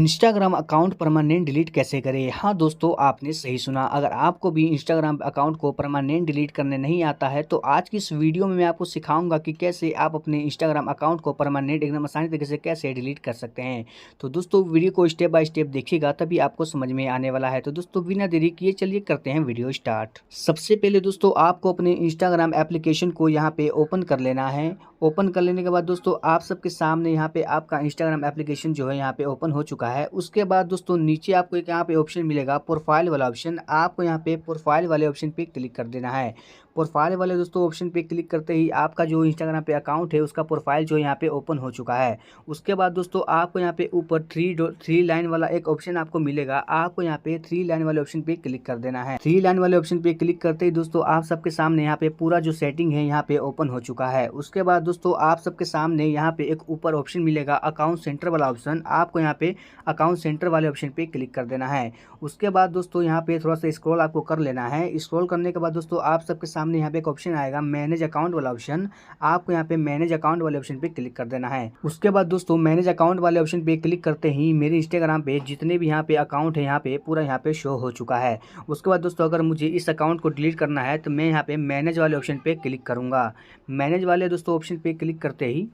Instagram account permanent delete कैसे करें। हाँ दोस्तों, आपने सही सुना। अगर आपको भी इंस्टाग्राम अकाउंट को परमानेंट डिलीट करने नहीं आता है तो आज की इस वीडियो में मैं आपको सिखाऊंगा कि कैसे आप अपने इंस्टाग्राम अकाउंट को परमानेंट एकदम आसानी तरीके से कैसे डिलीट कर सकते हैं। तो दोस्तों वीडियो को स्टेप बाय स्टेप देखिएगा, तभी आपको समझ में आने वाला है। तो दोस्तों बिना देरी किए चलिए करते हैं वीडियो स्टार्ट। सबसे पहले दोस्तों आपको अपने इंस्टाग्राम एप्लीकेशन को यहाँ पे ओपन कर लेना है। ओपन कर लेने के बाद दोस्तों आप सबके सामने यहाँ पे आपका इंस्टाग्राम एप्लीकेशन जो है यहाँ पे ओपन हो चुका है। उसके बाद दोस्तों नीचे आपको एक यहाँ पे ऑप्शन मिलेगा प्रोफाइल वाला ऑप्शन। आपको यहाँ पे प्रोफाइल वाले ऑप्शन पे क्लिक कर देना है। प्रोफाइल वाले दोस्तों ऑप्शन पे क्लिक करते ही आपका जो इंस्टाग्राम पे अकाउंट है उसका प्रोफाइल जो यहाँ पे ओपन हो चुका है। उसके बाद दोस्तों आपको यहाँ पे ऊपर थ्री लाइन वाला एक ऑप्शन आपको मिलेगा। आपको यहाँ पे थ्री लाइन वाले ऑप्शन पे क्लिक कर देना है। थ्री लाइन वाले ऑप्शन पे क्लिक करते ही दोस्तों आप सबके सामने यहाँ पे पूरा जो सेटिंग है यहाँ पे ओपन हो चुका है। उसके बाद दोस्तों आप सबके सामने यहाँ पे एक ऊपर ऑप्शन मिलेगा अकाउंट सेंटर वाला ऑप्शन। आपको यहाँ पे अकाउंट सेंटर वाले ऑप्शन पे क्लिक कर देना है। उसके बाद दोस्तों यहाँ पे थोड़ा सा स्क्रॉल आपको कर लेना है। स्क्रॉल करने के बाद दोस्तों आप सबके सामने यहाँ पे एक ऑप्शन आएगा मैनेज अकाउंट वाला ऑप्शन। आपको यहाँ पे मैनेज अकाउंट वाले ऑप्शन पे क्लिक कर देना है। उसके बाद दोस्तों मैनेज अकाउंट वाले ऑप्शन पे क्लिक करते ही मेरे इंस्टाग्राम पे जितने भी यहाँ पे अकाउंट है यहाँ पे पूरा यहाँ पे शो हो चुका है। उसके बाद दोस्तों अगर मुझे इस अकाउंट को डिलीट करना है तो मैं यहाँ पे मैनेज वाले ऑप्शन पे क्लिक करूँगा। मैनेज वाले दोस्तों ऑप्शन पे क्लिक करते ही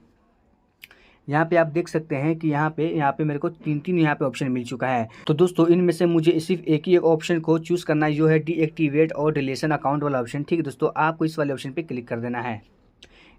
यहाँ पे आप देख सकते हैं कि यहाँ पे मेरे को तीन यहाँ पे ऑप्शन मिल चुका है। तो दोस्तों इनमें से मुझे सिर्फ एक ही ऑप्शन को चूज़ करना है, जो है डीएक्टिवेट और डिलीशन अकाउंट वाला ऑप्शन। ठीक है दोस्तों, आपको इस वाले ऑप्शन पे क्लिक कर देना है।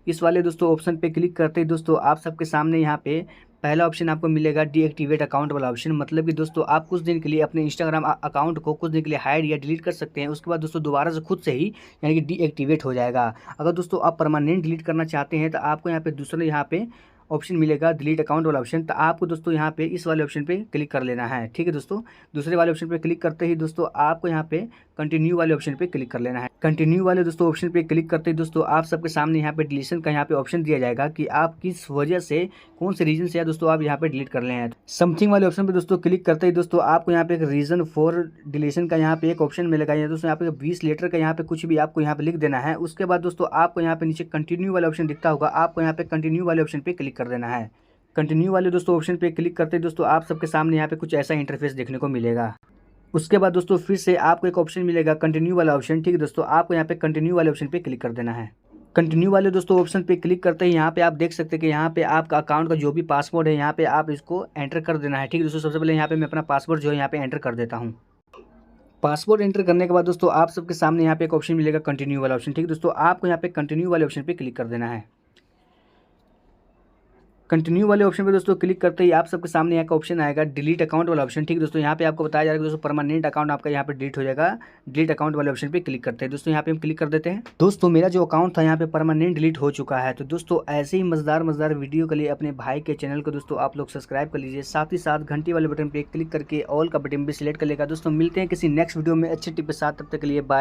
इस वाले दोस्तों ऑप्शन पे क्लिक करते ही दोस्तों आप सबके सामने यहाँ पे पहला ऑप्शन आपको मिलेगा डीएक्टिवेट अकाउंट वाला ऑप्शन। मतलब कि दोस्तों आप कुछ दिन के लिए अपने इंस्टाग्राम अकाउंट को कुछ दिन के लिए हाइड या डिलीट कर सकते हैं। उसके बाद दोस्तों दोबारा से खुद से ही यानी कि डीएक्टिवेट हो जाएगा। अगर दोस्तों आप परमानेंट डिलीट करना चाहते हैं तो आपको यहाँ पे दूसरा यहाँ पे ऑप्शन मिलेगा डिलीट अकाउंट वाला ऑप्शन। तो आपको दोस्तों यहाँ पे इस वाले ऑप्शन पे क्लिक कर लेना है। ठीक है दोस्तों, दूसरे वाले ऑप्शन पे क्लिक करते ही दोस्तों आपको यहाँ पे कंटिन्यू वाले ऑप्शन पे क्लिक कर लेना है। कंटिन्यू वाले दोस्तों ऑप्शन पे क्लिक करते ही दोस्तों आप सबके सामने यहाँ पे डिलीशन का यहाँ पे ऑप्शन दिया जाएगा कि आप किस वजह से कौन से रीजन से दोस्तों आप यहाँ पे डिलीट कर रहे हैं। समथिंग वाले ऑप्शन पे दोस्तों क्लिक करते ही दोस्तों आपको यहाँ पे एक रीजन फॉर डिलीशन का यहाँ पे एक ऑप्शन मिलेगा। दोस्तों यहाँ पे 20 लेटर का यहाँ पे कुछ भी आपको यहाँ पे लिख देना है। उसके बाद दोस्तों आपको यहाँ पे नीचे कंटिन्यू वाला ऑप्शन दिखता होगा, आपको यहाँ पे कंटिन्यू वाले ऑप्शन पे क्लिक कर देना है। कंटिन्यू वाले दोस्तों ऑप्शन पे क्लिक करते दोस्तों आप सबके सामने यहाँ पे कुछ ऐसा इंटरफेस देखने को मिलेगा। उसके बाद दोस्तों फिर से आपको एक ऑप्शन मिलेगा कंटिन्यू वाला ऑप्शन। ठीक है दोस्तों, आपको यहाँ पे कंटिन्यू वाले ऑप्शन पे क्लिक कर देना है। कंटिन्यू वाले दोस्तों ऑप्शन पे क्लिक करते ही यहाँ पे आप देख सकते हैं कि यहाँ पे आपका अकाउंट का जो भी पासवर्ड है यहाँ पे आप इसको एंटर कर देना है। ठीक है दोस्तों, सबसे पहले यहाँ पे मैं अपना पासवर्ड जो है यहाँ पे एंटर कर देता हूँ। पासवर्ड एंटर करने के बाद दोस्तों आप सबके सामने यहाँ पे एक ऑप्शन मिलेगा कंटिन्यू वाला ऑप्शन। ठीक है दोस्तों, आपको यहाँ पे कंटिन्यू वाले ऑप्शन पे क्लिक कर देना है। कंटिन्यू वाले ऑप्शन पे दोस्तों क्लिक करते ही आप सबके सामने यहाँ का ऑप्शन आएगा डिलीट अकाउंट वाला ऑप्शन। ठीक है दोस्तों, यहाँ पे आपको बताया जाएगा दोस्तों परमानेंट अकाउंट आपका यहाँ पे डिलीट हो जाएगा। डिलीट अकाउंट वाले ऑप्शन पे क्लिक करते हैं दोस्तों, यहाँ पे हम क्लिक कर देते हैं। दोस्तों मेरा जो अकाउंट था यहाँ पे परमानेंट डिलीट हो चुका है। तो दोस्तों ऐसे ही मजेदार वीडियो के लिए अपने भाई के चैनल को दोस्तों आप लोग सब्सक्राइब कर लीजिए, साथ ही साथ घंटी वाले बटन पे क्लिक करके ऑल का बटन भी सिलेक्ट कर लेगा। दोस्तों मिलते हैं किसी नेक्स्ट वीडियो में अच्छे टिप के साथ, तब तक के लिए बाय।